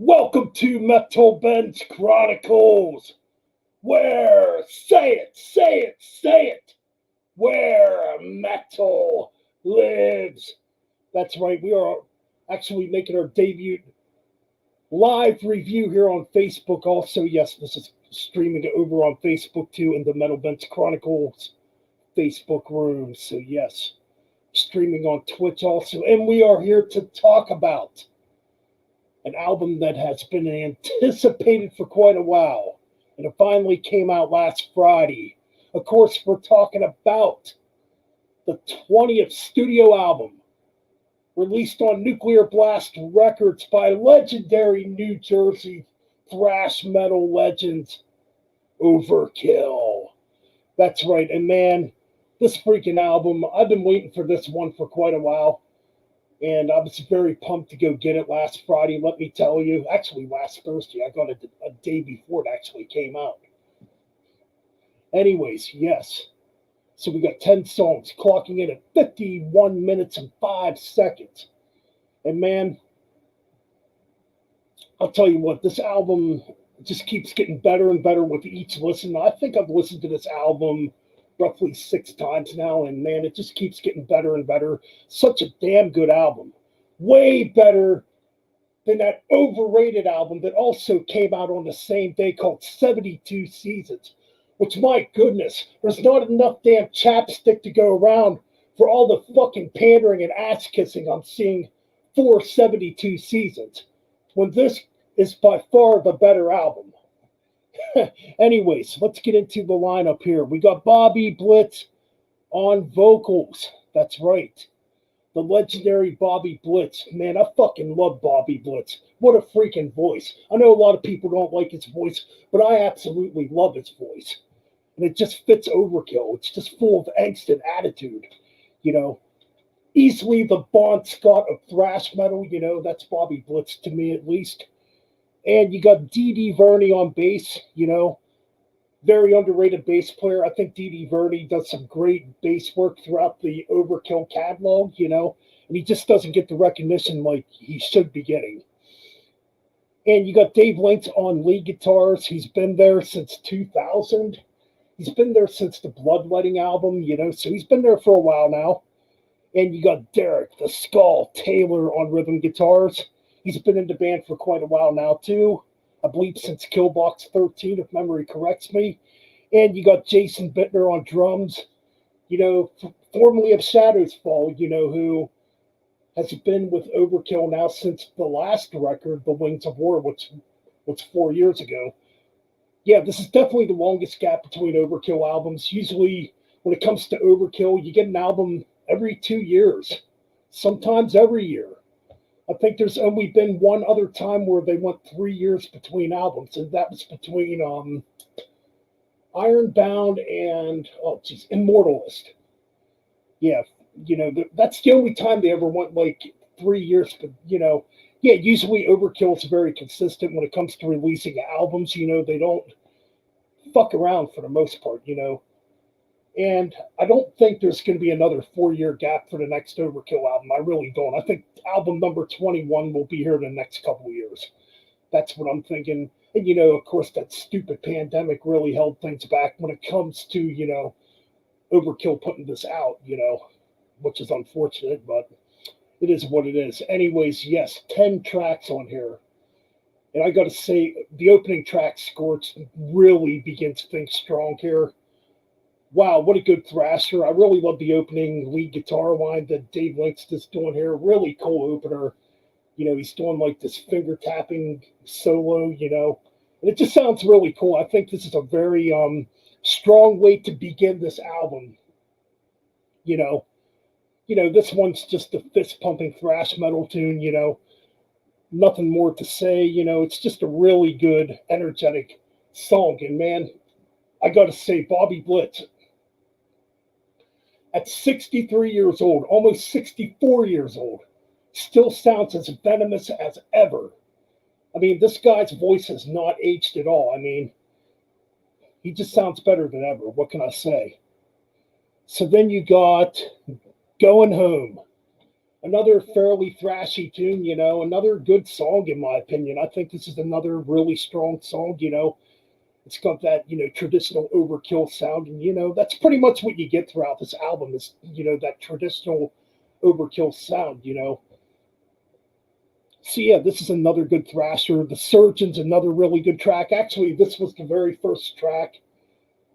Welcome to Metal Ben's Chronicles, where, say it, where metal lives. That's right, we are actually making our debut live review here on Facebook. Also, yes, this is streaming over on Facebook too in the Metal Ben's Chronicles Facebook room. So, yes, streaming on Twitch also. And we are here to talk about an album that has been anticipated for quite a while, and it finally came out last Friday. Of course, we're talking about the 20th studio album released on Nuclear Blast Records by legendary New Jersey thrash metal legend Overkill. That's right, and man, this freaking album, I've been waiting for this one for quite a while. And I was very pumped to go get it last Friday, let me tell you. Actually, last Thursday. I got it a day before it actually came out. Anyways, yes. So we got 10 songs, clocking in at 51 minutes and 5 seconds. And man, I'll tell you what, this album just keeps getting better and better with each listen. I think I've listened to this album roughly 6 times now, and man, it just keeps getting better and better. Such a damn good album. Way better than that overrated album that also came out on the same day called 72 Seasons, which, my goodness, there's not enough damn chapstick to go around for all the fucking pandering and ass kissing I'm seeing for 72 Seasons, when this is by far the better album. Anyways, let's get into the lineup here. We got Bobby Blitz on vocals. That's right. The legendary Bobby Blitz. Man, I fucking love Bobby Blitz. What a freaking voice. I know a lot of people don't like his voice, but I absolutely love his voice. And it just fits Overkill. It's just full of angst and attitude. You know, easily the Bon Scott of thrash metal. You know, that's Bobby Blitz to me at least. And you got D.D. Verney on bass, you know, very underrated bass player. I think D.D. Verney does some great bass work throughout the Overkill catalog, you know, and he just doesn't get the recognition like he should be getting. And you got Dave Links on lead guitars. He's been there since 2000. He's been there since the Bloodletting album, you know, so he's been there for a while now. And you got Derek the Skull Taylor on rhythm guitars. He's been in the band for quite a while now, too. I believe since Killbox 13, if memory corrects me. And you got Jason Bittner on drums, you know, formerly of Shadows Fall, you know, who has been with Overkill now since the last record, The Wings of War, which was 4 years ago. Yeah, this is definitely the longest gap between Overkill albums. Usually, when it comes to Overkill, you get an album every 2 years, sometimes every year. I think there's only been one other time where they went 3 years between albums, and that was between Ironbound and Immortalist. Yeah, you know that's the only time they ever went like 3 years. But you know, yeah, usually Overkill is very consistent when it comes to releasing albums. You know, they don't fuck around for the most part. You know, and I don't think there's going to be another 4 year gap for the next Overkill album. I really don't. I think album number 21 will be here in the next couple of years. That's what I'm thinking. And, you know, of course, that stupid pandemic really held things back when it comes to, you know, Overkill putting this out, you know, which is unfortunate, but it is what it is. Anyways, yes, 10 tracks on here. And I got to say, the opening track, Scorched, really begins things strong here. Wow, what a good thrasher. I really love the opening lead guitar line that Dave Links is doing here. Really cool opener. You know, he's doing like this finger tapping solo, you know. And it just sounds really cool. I think this is a very strong way to begin this album. You know, this one's just a fist pumping thrash metal tune, you know. Nothing more to say, you know, it's just a really good, energetic song. And man, I gotta say, Bobby Blitz, at 63 years old, almost 64 years old, still sounds as venomous as ever. I mean, this guy's voice has not aged at all. I mean, he just sounds better than ever. What can I say? So then you got Going Home. Another fairly thrashy tune, another good song in my opinion. I think this is another really strong song. It's got that, traditional Overkill sound, and that's pretty much what you get throughout this album is, that traditional Overkill sound. So yeah, this is another good thrasher. The Surgeon's another really good track. Actually, this was the very first track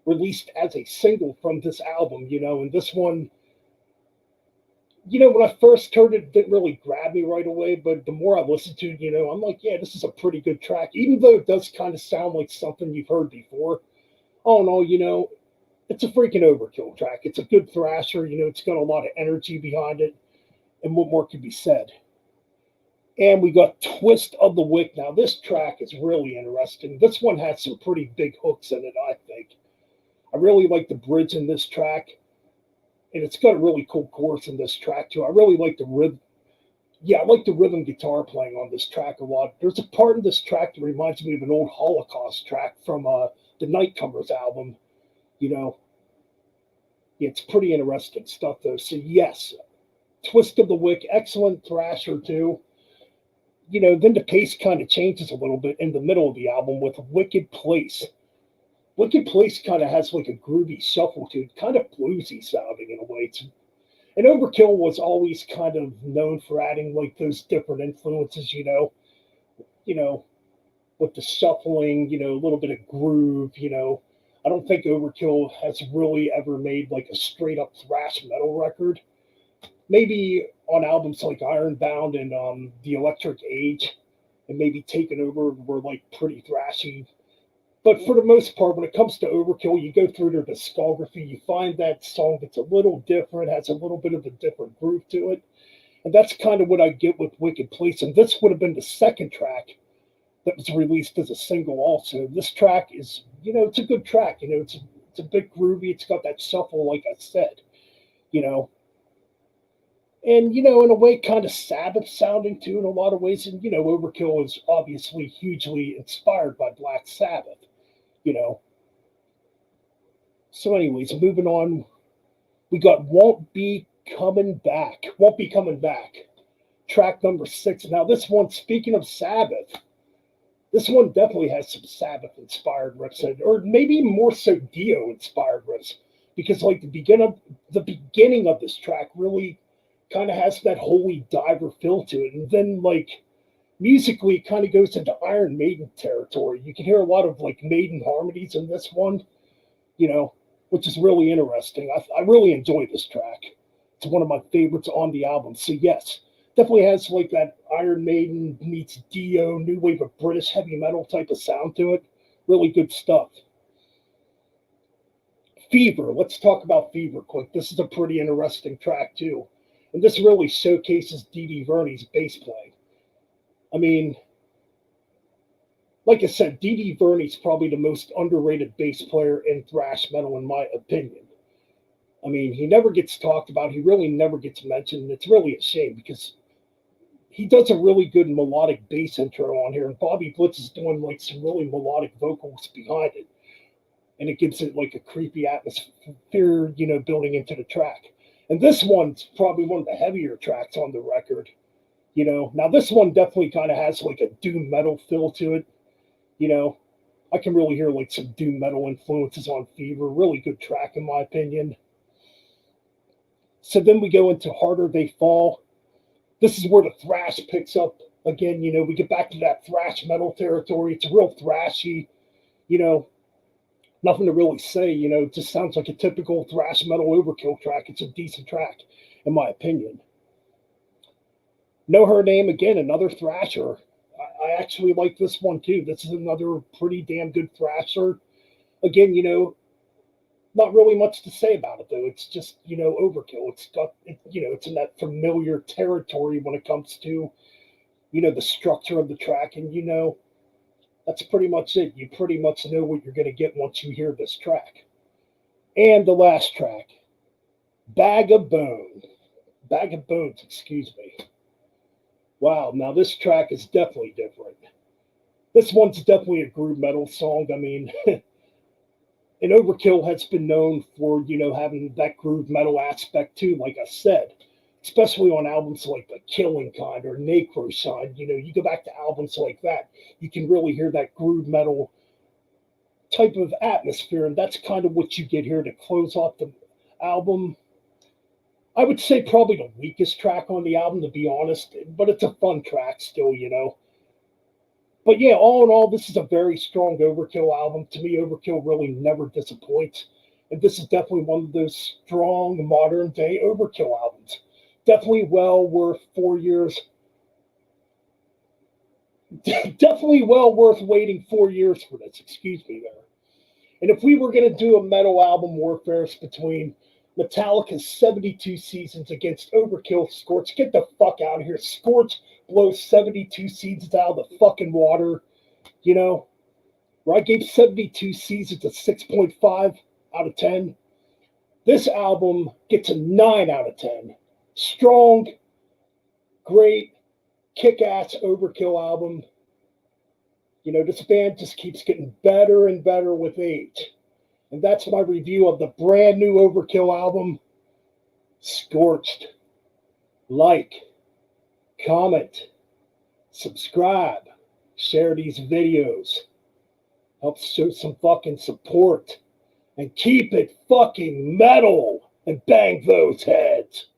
released as a single from this album, and this one, when I first heard it, it didn't really grab me right away, but the more I listened to it, I'm like, yeah, this is a pretty good track, even though it does kind of sound like something you've heard before. Oh no, it's a freaking Overkill track. It's a good thrasher, it's got a lot of energy behind it, and what more could be said? And we got Twist of the Wick. Now, this track is really interesting. This one has some pretty big hooks in it, I think. I really like the bridge in this track, and it's got a really cool chorus in this track, too. I really like the rhythm. Yeah, I like the rhythm guitar playing on this track a lot. There's a part in this track that reminds me of an old Holocaust track from the Nightcomers album. You know, yeah, it's pretty interesting stuff, though. So, yes, Twist of the Wick, excellent thrasher, too. Then the pace kind of changes a little bit in the middle of the album with Wicked Place. Wicked Place kind of has like a groovy shuffle to it, kind of bluesy sounding in a way. And Overkill was always kind of known for adding like those different influences, you know, with the shuffling, a little bit of groove. I don't think Overkill has really ever made like a straight up thrash metal record. Maybe on albums like Ironbound and The Electric Age, and maybe Taken Over were like pretty thrashy. But for the most part, when it comes to Overkill, you go through their discography, you find that song that's a little different, has a little bit of a different groove to it. And that's kind of what I get with Wicked Place. And this would have been the second track that was released as a single also. This track is, it's a good track. It's a bit groovy. It's got that shuffle, like I said, you know. And, in a way, kind of Sabbath sounding too in a lot of ways. And, Overkill is obviously hugely inspired by Black Sabbath, you know. So, anyways, moving on, we got Won't Be Coming Back. Won't Be Coming Back. Track number 6. Now, this one, speaking of Sabbath, this one definitely has some Sabbath inspired riffs in it, or maybe more so Dio inspired riffs. Because like the beginning of this track really kind of has that holy diver feel to it. And then like musically it kind of goes into Iron Maiden territory. You can hear a lot of like Maiden harmonies in this one, you know, which is really interesting. I really enjoy this track. It's one of my favorites on the album. So yes, definitely has like that Iron Maiden meets Dio, new wave of British heavy metal type of sound to it. Really good stuff. Fever. Let's talk about Fever quick. This is a pretty interesting track too. And this really showcases Dee Dee Verney's bass playing. I mean, like I said, Dee Dee Verney's probably the most underrated bass player in thrash metal, in my opinion. I mean, he never gets talked about. He really never gets mentioned. And it's really a shame because he does a really good melodic bass intro on here. And Bobby Blitz is doing like some really melodic vocals behind it. And it gives it like a creepy atmosphere, building into the track. And this one's probably one of the heavier tracks on the record. Now this one definitely kind of has like a doom metal feel to it. You know, I can really hear like some doom metal influences on Fever. Really good track in my opinion. So then we go into Harder They Fall. This is where the thrash picks up again. We get back to that thrash metal territory. It's real thrashy. You know, Nothing to really say. It just sounds like a typical thrash metal Overkill track. It's a decent track, in my opinion. Know Her Name, again, another thrasher. I actually like this one too. This is another pretty damn good thrasher. Again, not really much to say about it though. It's just, Overkill. It's in that familiar territory when it comes to, the structure of the track. And, that's pretty much it. You pretty much know what you're going to get once you hear this track. And the last track, Bag of Bones. Bag of Bones, excuse me. Wow, now this track is definitely different. This one's definitely a groove metal song. I mean, and Overkill has been known for, having that groove metal aspect too, like I said. especially on albums like The Killing Kind or Necroshine. You know, you go back to albums like that, you can really hear that groove metal type of atmosphere, and that's kind of what you get here to close off the album. I would say probably the weakest track on the album, to be honest, but it's a fun track still, you know. But yeah, all in all, this is a very strong Overkill album. To me, Overkill really never disappoints. And this is definitely one of those strong modern day Overkill albums. Definitely well worth 4 years. Definitely well worth waiting 4 years for this. Excuse me there. And if we were going to do a metal album warfare between Metallica's 72 seasons against Overkill, Scorched, get the fuck out of here. Scorched blows 72 seasons out of the fucking water. You know, where I gave 72 seasons a 6.5 out of 10. This album gets a 9 out of 10. Strong, great, kick-ass Overkill album. You know, this band just keeps getting better and better with age. And that's my review of the brand new Overkill album, Scorched. Like, comment, subscribe, share these videos. Help show some fucking support. And keep it fucking metal and bang those heads.